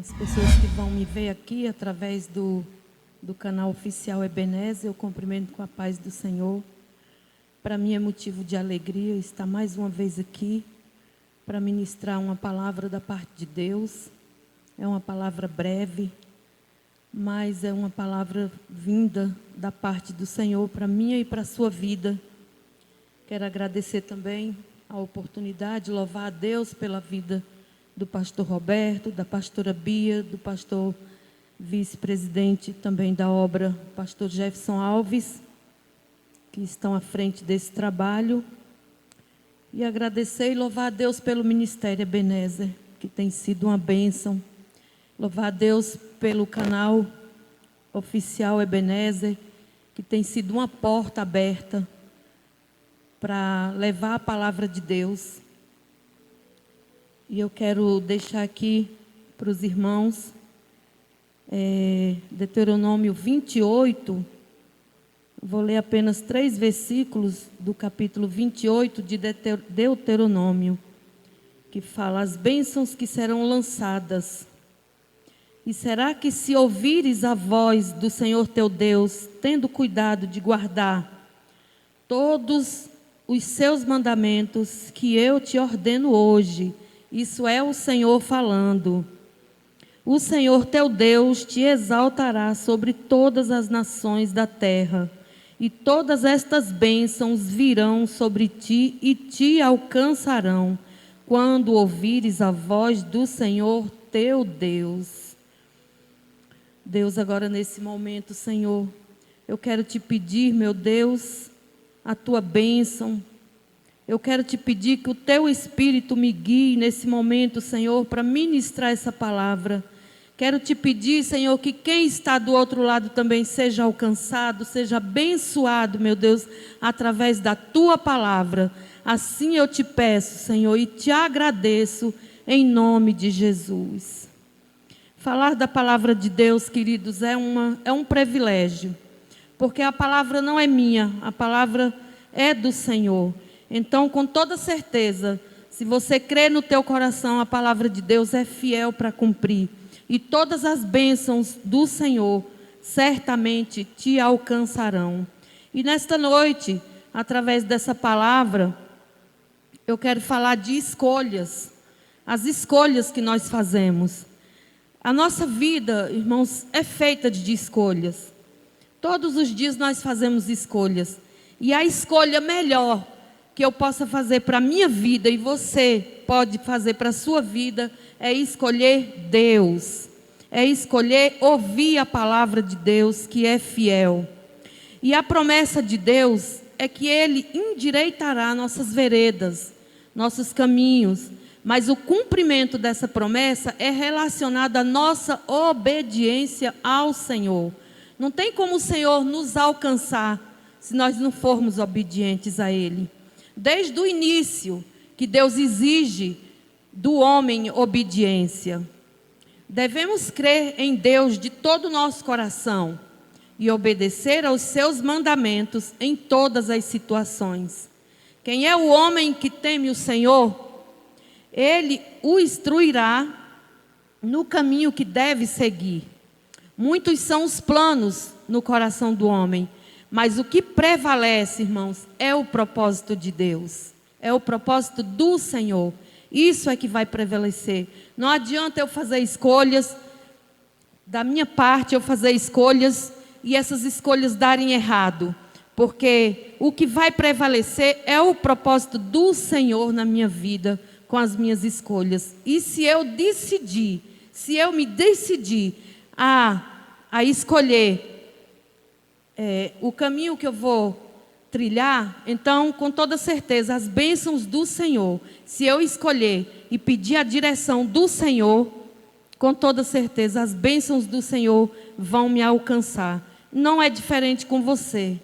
as pessoas que vão me ver aqui através do canal oficial Ebenezer, eu cumprimento com a paz do Senhor. Para mim é motivo de alegria estar mais uma vez aqui para ministrar uma palavra da parte de Deus. É uma palavra breve, mas é uma palavra vinda da parte do Senhor para minha e para a sua vida. Quero agradecer também a oportunidade, louvar a Deus pela vida do pastor Roberto, da pastora Bia, do pastor vice-presidente também da obra, pastor Jefferson Alves, que estão à frente desse trabalho. E agradecer e louvar a Deus pelo Ministério Ebenezer, que tem sido uma bênção. Louvar a Deus pelo canal oficial Ebenezer, que tem sido uma porta aberta para levar a palavra de Deus. E eu quero deixar aqui para os irmãos Deuteronômio 28. Vou ler apenas 3 versículos do capítulo 28 de Deuteronômio, que fala: as bênçãos que serão lançadas. E será que se ouvires a voz do Senhor teu Deus, tendo cuidado de guardar todos os seus mandamentos que eu te ordeno hoje, isso é o Senhor falando, o Senhor teu Deus te exaltará sobre todas as nações da terra, e todas estas bênçãos virão sobre ti e te alcançarão, quando ouvires a voz do Senhor teu Deus. Deus, agora nesse momento, Senhor, eu quero te pedir, meu Deus, a tua bênção. Eu quero te pedir que o teu Espírito me guie nesse momento, Senhor, para ministrar essa palavra. Quero te pedir, Senhor, que quem está do outro lado também seja alcançado, seja abençoado, meu Deus, através da tua palavra. Assim eu te peço, Senhor, e te agradeço em nome de Jesus. Falar da palavra de Deus, queridos, é um privilégio, porque a palavra não é minha, a palavra é do Senhor. Então, com toda certeza, se você crê no teu coração, a palavra de Deus é fiel para cumprir. E todas as bênçãos do Senhor certamente te alcançarão. E nesta noite, através dessa palavra, eu quero falar de escolhas. As escolhas que nós fazemos. A nossa vida, irmãos, é feita de escolhas. Todos os dias nós fazemos escolhas. E a escolha melhor que eu possa fazer para a minha vida, e você pode fazer para a sua vida, é escolher Deus. É escolher ouvir a palavra de Deus, que é fiel. E a promessa de Deus é que Ele endireitará nossas veredas, nossos caminhos. Mas o cumprimento dessa promessa é relacionado à nossa obediência ao Senhor. Não tem como o Senhor nos alcançar se nós não formos obedientes a Ele. Desde o início que Deus exige do homem obediência. Devemos crer em Deus de todo o nosso coração e obedecer aos seus mandamentos em todas as situações. Quem é o homem que teme o Senhor, Ele o instruirá no caminho que deve seguir. Muitos são os planos no coração do homem, mas o que prevalece, irmãos, é o propósito de Deus. É o propósito do Senhor. Isso é que vai prevalecer. Não adianta eu fazer escolhas, da minha parte eu fazer escolhas, e essas escolhas darem errado. Porque o que vai prevalecer é o propósito do Senhor na minha vida, com as minhas escolhas. E se eu me decidir a escolher o caminho que eu vou trilhar, então, com toda certeza, as bênçãos do Senhor, se eu escolher e pedir a direção do Senhor, com toda certeza, as bênçãos do Senhor vão me alcançar. Não é diferente com você,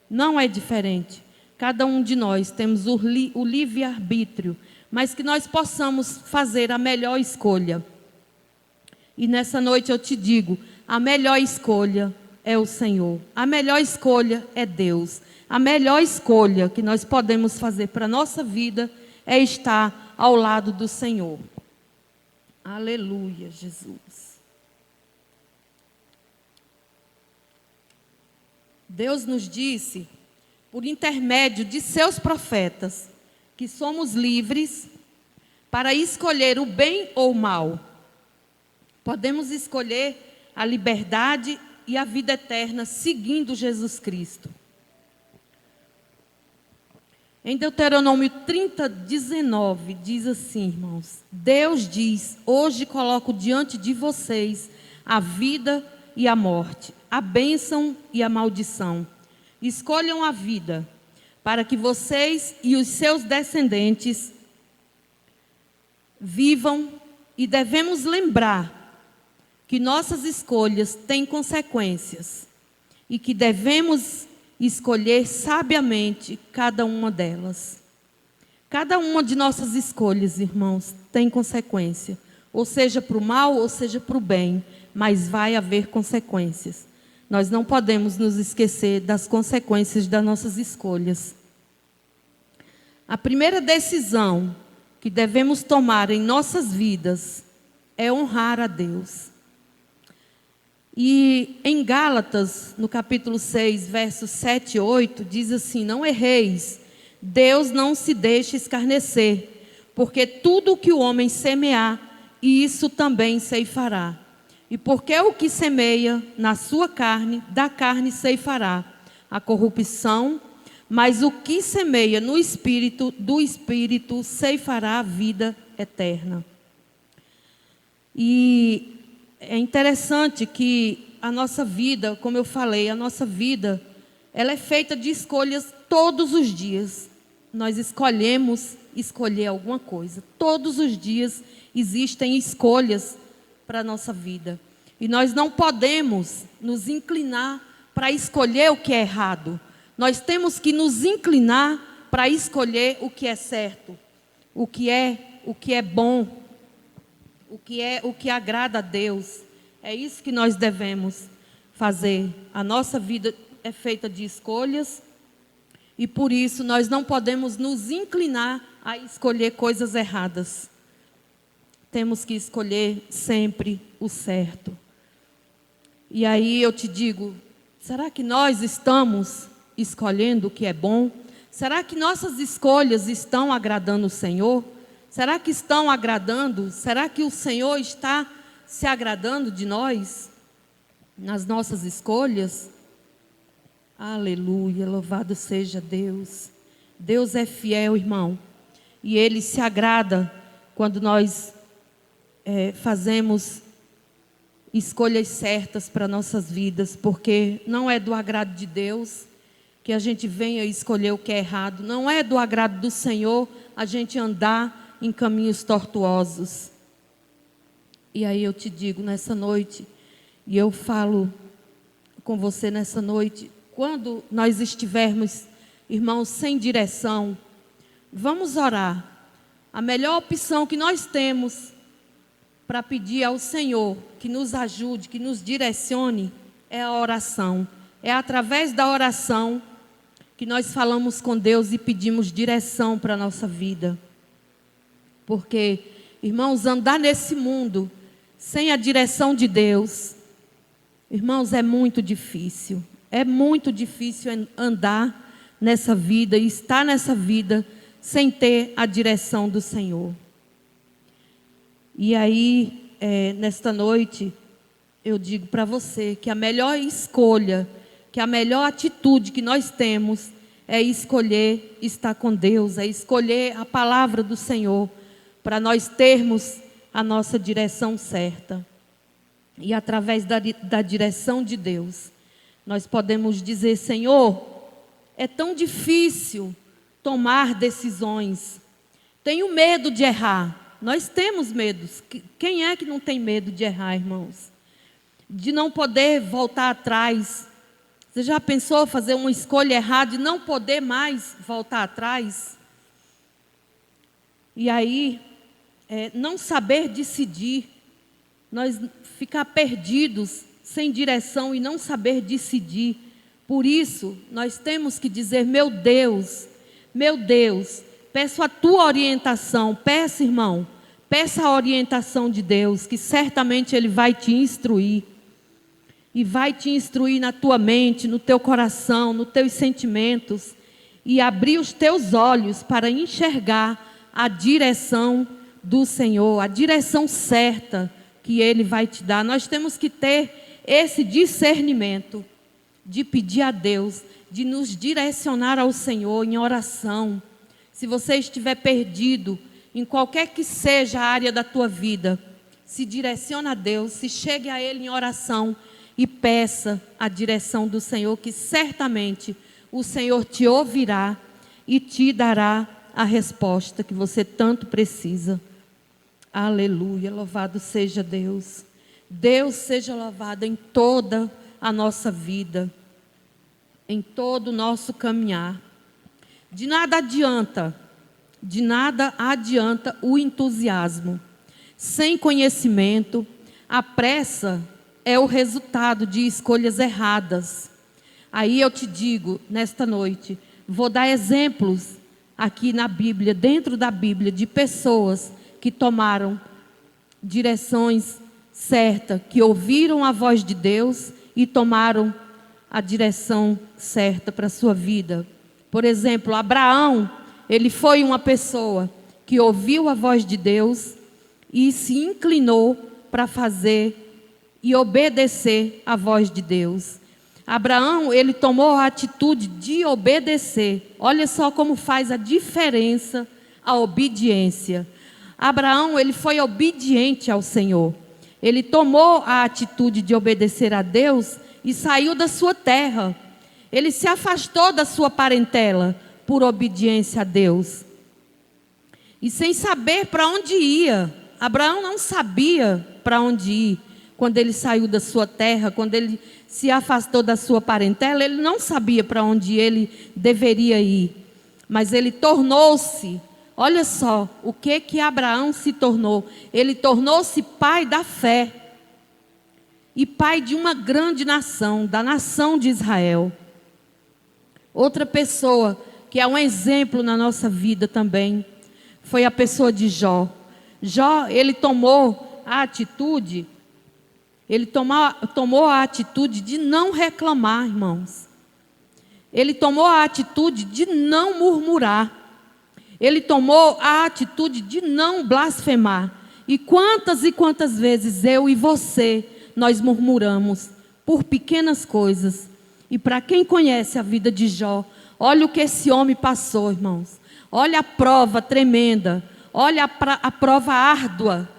não é diferente. Cada um de nós temos o livre-arbítrio, mas que nós possamos fazer a melhor escolha. E nessa noite eu te digo, a melhor escolha é o Senhor. A melhor escolha é Deus. A melhor escolha que nós podemos fazer para a nossa vida é estar ao lado do Senhor. Aleluia, Jesus. Deus nos disse, por intermédio de seus profetas, que somos livres para escolher o bem ou o mal. Podemos escolher a liberdade e a vida eterna seguindo Jesus Cristo. Em Deuteronômio 30:19, diz assim, irmãos: Deus diz: hoje coloco diante de vocês a vida e a morte, a bênção e a maldição. Escolham a vida, para que vocês e os seus descendentes vivam, e devemos lembrar que nossas escolhas têm consequências e que devemos escolher sabiamente cada uma delas. Cada uma de nossas escolhas, irmãos, tem consequência, ou seja para o mal, ou seja para o bem, mas vai haver consequências. Nós não podemos nos esquecer das consequências das nossas escolhas. A primeira decisão que devemos tomar em nossas vidas é honrar a Deus. E em Gálatas, no capítulo 6, versos 7 e 8, diz assim: não erreis, Deus não se deixa escarnecer, porque tudo o que o homem semear, isso também ceifará. E porque o que semeia na sua carne, da carne ceifará a corrupção, mas o que semeia no Espírito, do Espírito ceifará a vida eterna. E é interessante que a nossa vida, como eu falei, a nossa vida, ela é feita de escolhas todos os dias. Nós escolhemos escolher alguma coisa. Todos os dias existem escolhas para a nossa vida. E nós não podemos nos inclinar para escolher o que é errado. Nós temos que nos inclinar para escolher o que é certo, o que é bom, o que agrada a Deus. É isso que nós devemos fazer. A nossa vida é feita de escolhas e por isso nós não podemos nos inclinar a escolher coisas erradas. Temos que escolher sempre o certo. E aí eu te digo, será que nós estamos escolhendo o que é bom? Será que nossas escolhas estão agradando o Senhor? Será que estão agradando? Será que o Senhor está se agradando de nós nas nossas escolhas? Aleluia, louvado seja Deus. Deus é fiel, irmão, e Ele se agrada quando nós fazemos escolhas certas para nossas vidas, porque não é do agrado de Deus que a gente venha escolher o que é errado, não é do agrado do Senhor a gente andar em caminhos tortuosos. E aí eu te digo nessa noite, e eu falo com você nessa noite, quando nós estivermos, irmãos, sem direção, vamos orar. A melhor opção que nós temos para pedir ao Senhor que nos ajude, que nos direcione, é a oração. É através da oração que nós falamos com Deus e pedimos direção para a nossa vida. Porque, irmãos, andar nesse mundo sem a direção de Deus, irmãos, é muito difícil. É muito difícil andar nessa vida e estar nessa vida sem ter a direção do Senhor. E aí, nesta noite, eu digo para você que a melhor escolha, que a melhor atitude que nós temos é escolher estar com Deus, é escolher a palavra do Senhor, para nós termos a nossa direção certa. E através da direção de Deus, nós podemos dizer: Senhor, é tão difícil tomar decisões, tenho medo de errar. Nós temos medos. Quem é que não tem medo de errar, irmãos? De não poder voltar atrás. Você já pensou fazer uma escolha errada e não poder mais voltar atrás? E aí, não saber decidir, nós ficar perdidos, sem direção e não saber decidir. Por isso, nós temos que dizer: meu Deus, peço a tua orientação. Peça, irmão, peça a orientação de Deus, que certamente Ele vai te instruir. e vai te instruir na tua mente, no teu coração, nos teus sentimentos, e abrir os teus olhos para enxergar a direção do Senhor, a direção certa que Ele vai te dar. Nós temos que ter esse discernimento de pedir a Deus, de nos direcionar ao Senhor em oração. Se você estiver perdido em qualquer que seja a área da tua vida, se direcione a Deus, se chegue a Ele em oração e peça a direção do Senhor, que certamente o Senhor te ouvirá e te dará a resposta que você tanto precisa. Aleluia, louvado seja Deus. Deus seja louvado em toda a nossa vida, em todo o nosso caminhar. De nada adianta o entusiasmo. Sem conhecimento, a pressa é o resultado de escolhas erradas. Aí eu te digo, nesta noite, vou dar exemplos aqui na Bíblia, dentro da Bíblia, de pessoas que tomaram direções certas, que ouviram a voz de Deus e tomaram a direção certa para a sua vida. Por exemplo, Abraão, ele foi uma pessoa que ouviu a voz de Deus e se inclinou para fazer e obedecer a voz de Deus. Abraão, ele tomou a atitude de obedecer. Olha só como faz a diferença a obediência. Abraão, ele foi obediente ao Senhor. Ele tomou a atitude de obedecer a Deus e saiu da sua terra. Ele se afastou da sua parentela por obediência a Deus. E sem saber para onde ia. Abraão não sabia para onde ir. Quando ele saiu da sua terra, quando ele se afastou da sua parentela, ele não sabia para onde ele deveria ir. Mas ele tornou-se, olha só, o que Abraão se tornou? Ele tornou-se pai da fé. E pai de uma grande nação, da nação de Israel. Outra pessoa que é um exemplo na nossa vida também, foi a pessoa de Jó. Jó, ele tomou a atitude de não reclamar, irmãos. Ele tomou a atitude de não murmurar. Ele tomou a atitude de não blasfemar. E quantas vezes eu e você, nós murmuramos por pequenas coisas. E para quem conhece a vida de Jó, olha o que esse homem passou, irmãos. Olha a prova tremenda. Olha a prova árdua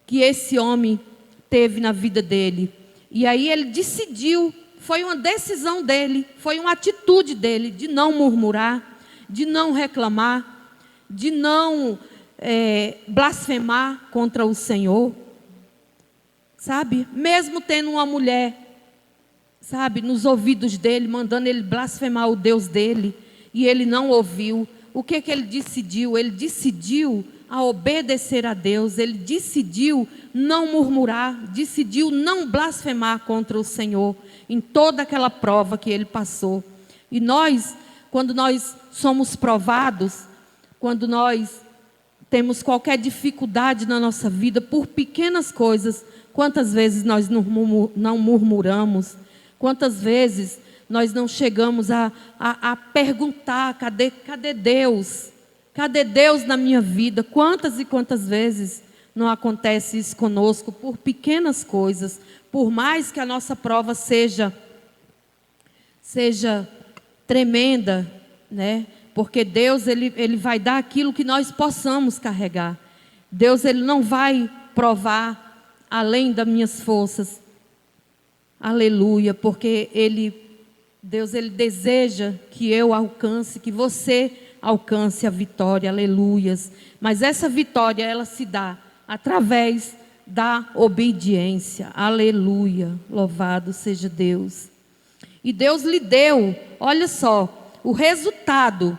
que esse homem teve na vida dele. E aí ele decidiu, foi uma decisão dele, foi uma atitude dele de não murmurar, de não reclamar, de não blasfemar contra o Senhor. Sabe? Mesmo tendo uma mulher, sabe, nos ouvidos dele, mandando ele blasfemar o Deus dele, e ele não ouviu. O que ele decidiu? Ele decidiu a obedecer a Deus, ele decidiu não murmurar, decidiu não blasfemar contra o Senhor, em toda aquela prova que ele passou. E nós, quando nós somos provados, quando nós temos qualquer dificuldade na nossa vida, por pequenas coisas, quantas vezes nós não murmuramos, quantas vezes nós não chegamos a perguntar, cadê Deus? Cadê Deus na minha vida? Quantas e quantas vezes não acontece isso conosco por pequenas coisas, por mais que a nossa prova seja tremenda, né? Porque Deus, ele vai dar aquilo que nós possamos carregar. Deus, ele não vai provar além das minhas forças. Aleluia, porque Deus, ele deseja que eu alcance, que você alcance a vitória, aleluias. Mas essa vitória, ela se dá através da obediência, aleluia, louvado seja Deus. E Deus lhe deu, olha só, o resultado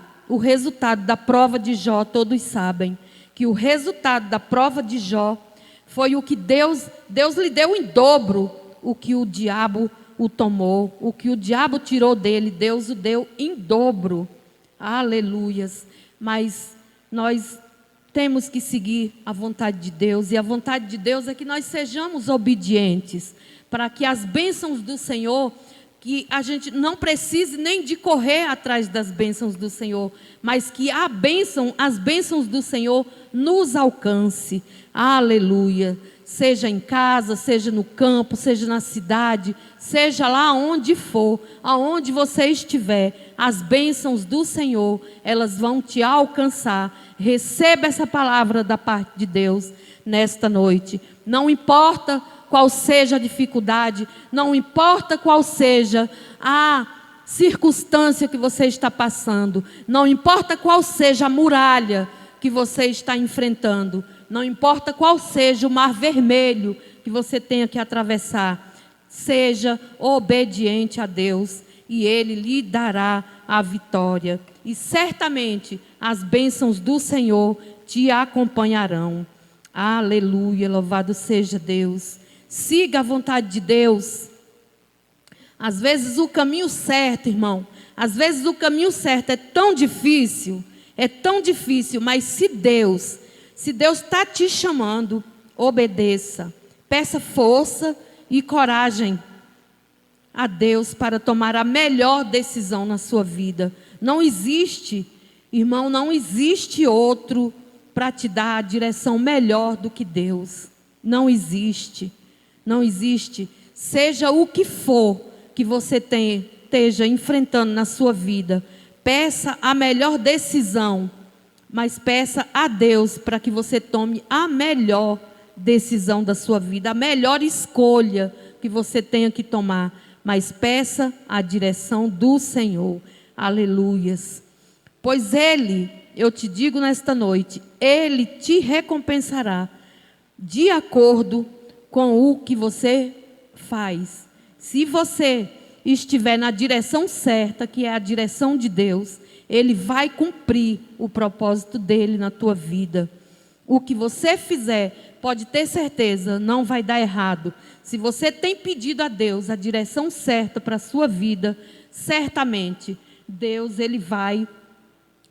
da prova de Jó, todos sabem, que o resultado da prova de Jó foi o que Deus lhe deu em dobro, o que o diabo o tomou, o que o diabo tirou dele, Deus o deu em dobro. Aleluias. Mas nós temos que seguir a vontade de Deus, e a vontade de Deus é que nós sejamos obedientes. para que as bênçãos do Senhor, que a gente não precise nem de correr atrás das bênçãos do Senhor, mas que as bênçãos do Senhor nos alcance. Aleluia. Seja em casa, seja no campo, seja na cidade, seja lá onde for, aonde você estiver, as bênçãos do Senhor, elas vão te alcançar. Receba essa palavra da parte de Deus nesta noite. Não importa qual seja a dificuldade, não importa qual seja a circunstância que você está passando, não importa qual seja a muralha que você está enfrentando, não importa qual seja o mar vermelho que você tenha que atravessar, seja obediente a Deus e Ele lhe dará a vitória. E certamente as bênçãos do Senhor te acompanharão. Aleluia, louvado seja Deus. Siga a vontade de Deus. Às vezes o caminho certo, irmão, às vezes o caminho certo é tão difícil, mas se Deus está te chamando, obedeça. Peça força e coragem a Deus para tomar a melhor decisão na sua vida. Não existe, irmão, não existe outro para te dar a direção melhor do que Deus. Não existe. Não existe. Seja o que for que você esteja enfrentando na sua vida, peça a melhor decisão, mas peça a Deus para que você tome a melhor decisão da sua vida, a melhor escolha que você tenha que tomar, mas peça a direção do Senhor. Aleluias. Pois Ele, eu te digo nesta noite, Ele te recompensará de acordo com o que você faz. Se você estiver na direção certa, que é a direção de Deus, Ele vai cumprir o propósito dEle na tua vida. O que você fizer, pode ter certeza, não vai dar errado. Se você tem pedido a Deus a direção certa para a sua vida, certamente Deus, Ele vai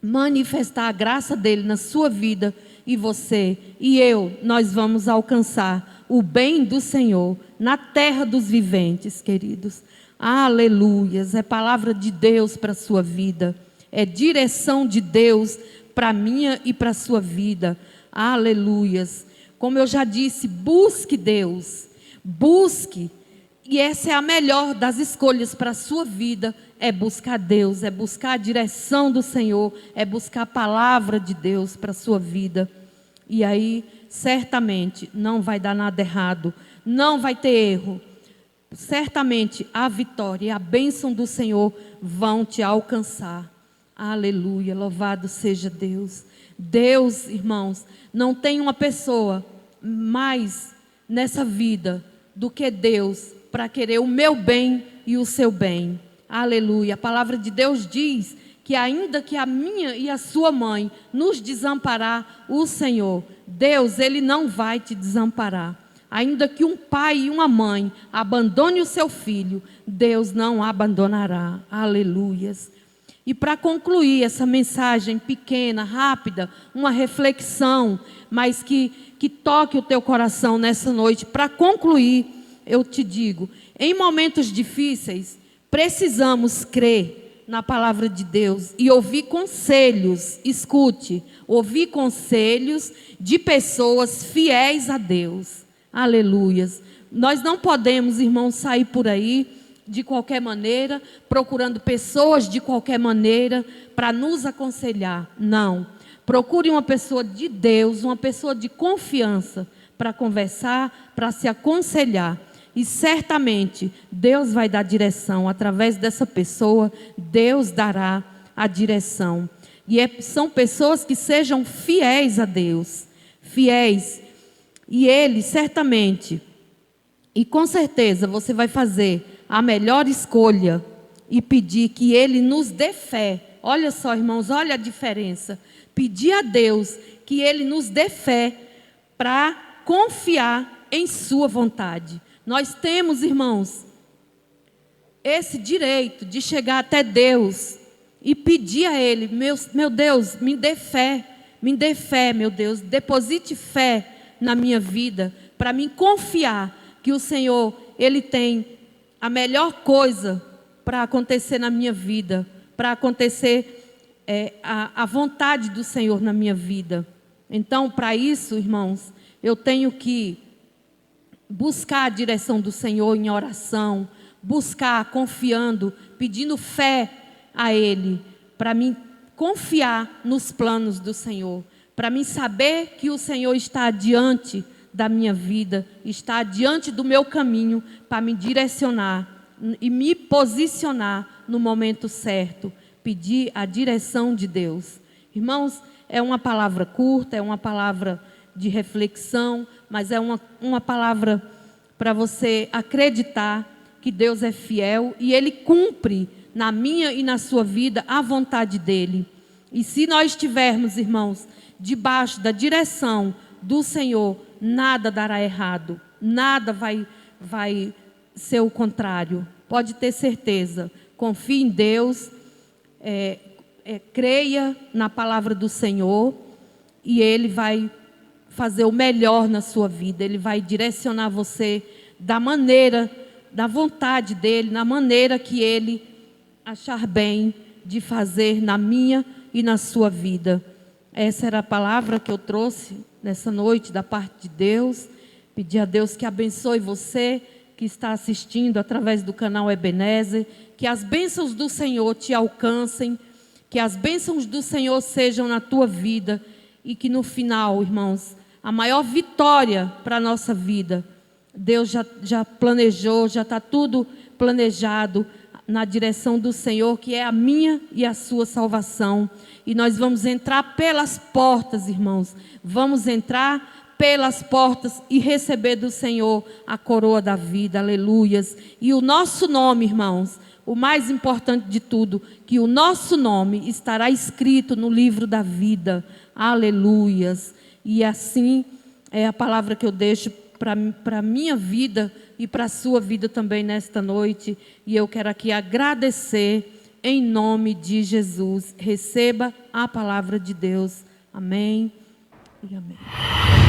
manifestar a graça dEle na sua vida, e você e eu, nós vamos alcançar o bem do Senhor na terra dos viventes, queridos. Aleluias. É palavra de Deus para a sua vida. É direção de Deus para a minha e para a sua vida. Aleluias. Como eu já disse, busque Deus. Busque. E essa é a melhor das escolhas para a sua vida. É buscar Deus, é buscar a direção do Senhor, é buscar a palavra de Deus para a sua vida. E aí, certamente, não vai dar nada errado, não vai ter erro. Certamente a vitória e a bênção do Senhor vão te alcançar. Aleluia, louvado seja Deus. Deus, irmãos, não tem uma pessoa mais nessa vida do que Deus para querer o meu bem e o seu bem. Aleluia. A palavra de Deus diz que ainda que a minha e a sua mãe nos desamparar, o Senhor, Deus, Ele não vai te desamparar. Ainda que um pai e uma mãe abandone o seu filho, Deus não abandonará. Aleluias. E para concluir essa mensagem pequena, rápida, uma reflexão, mas que toque o teu coração nessa noite. Para concluir, eu te digo, em momentos difíceis, precisamos crer na palavra de Deus e ouvir conselhos, escute, ouvir conselhos de pessoas fiéis a Deus. Aleluias. Nós não podemos, irmãos, sair por aí de qualquer maneira, procurando pessoas de qualquer maneira para nos aconselhar. Não. Procure uma pessoa de Deus, uma pessoa de confiança para conversar, para se aconselhar. E certamente Deus vai dar direção. Através dessa pessoa, Deus dará a direção. E são pessoas que sejam fiéis a Deus. Fiéis. E Ele certamente, e com certeza você vai fazer a melhor escolha e pedir que Ele nos dê fé. Olha só, irmãos, olha a diferença. Pedir a Deus que Ele nos dê fé para confiar em sua vontade. Nós temos, irmãos, esse direito de chegar até Deus e pedir a Ele, meu Deus, me dê fé, meu Deus, deposite fé na minha vida, para mim confiar que o Senhor, Ele tem a melhor coisa para acontecer na minha vida, para acontecer a vontade do Senhor na minha vida. Então, para isso, irmãos, eu tenho que buscar a direção do Senhor em oração, buscar confiando, pedindo fé a Ele, para mim confiar nos planos do Senhor, para mim saber que o Senhor está adiante da minha vida, está adiante do meu caminho, para me direcionar e me posicionar no momento certo, pedir a direção de Deus. Irmãos, é uma palavra curta, é uma palavra de reflexão, mas é uma palavra para você acreditar que Deus é fiel e Ele cumpre na minha e na sua vida a vontade dEle. E se nós estivermos, irmãos, debaixo da direção do Senhor, nada dará errado, nada vai ser o contrário. Pode ter certeza, confie em Deus, creia na palavra do Senhor e Ele vai fazer o melhor na sua vida. Ele vai direcionar você da vontade dEle, na maneira que Ele achar bem de fazer na minha e na sua vida. Essa era a palavra que eu trouxe nessa noite da parte de Deus. Pedir a Deus que abençoe você que está assistindo através do canal Ebenezer, que as bênçãos do Senhor te alcancem, que as bênçãos do Senhor sejam na tua vida e que no final, irmãos, a maior vitória para a nossa vida, Deus já planejou, já está tudo planejado na direção do Senhor, que é a minha e a sua salvação. E nós vamos entrar pelas portas, irmãos, vamos entrar pelas portas e receber do Senhor a coroa da vida, aleluias. E o nosso nome, irmãos, o mais importante de tudo, que o nosso nome estará escrito no livro da vida, aleluias. E assim é a palavra que eu deixo para a minha vida e para a sua vida também nesta noite. E eu quero aqui agradecer em nome de Jesus. Receba a palavra de Deus. Amém e amém.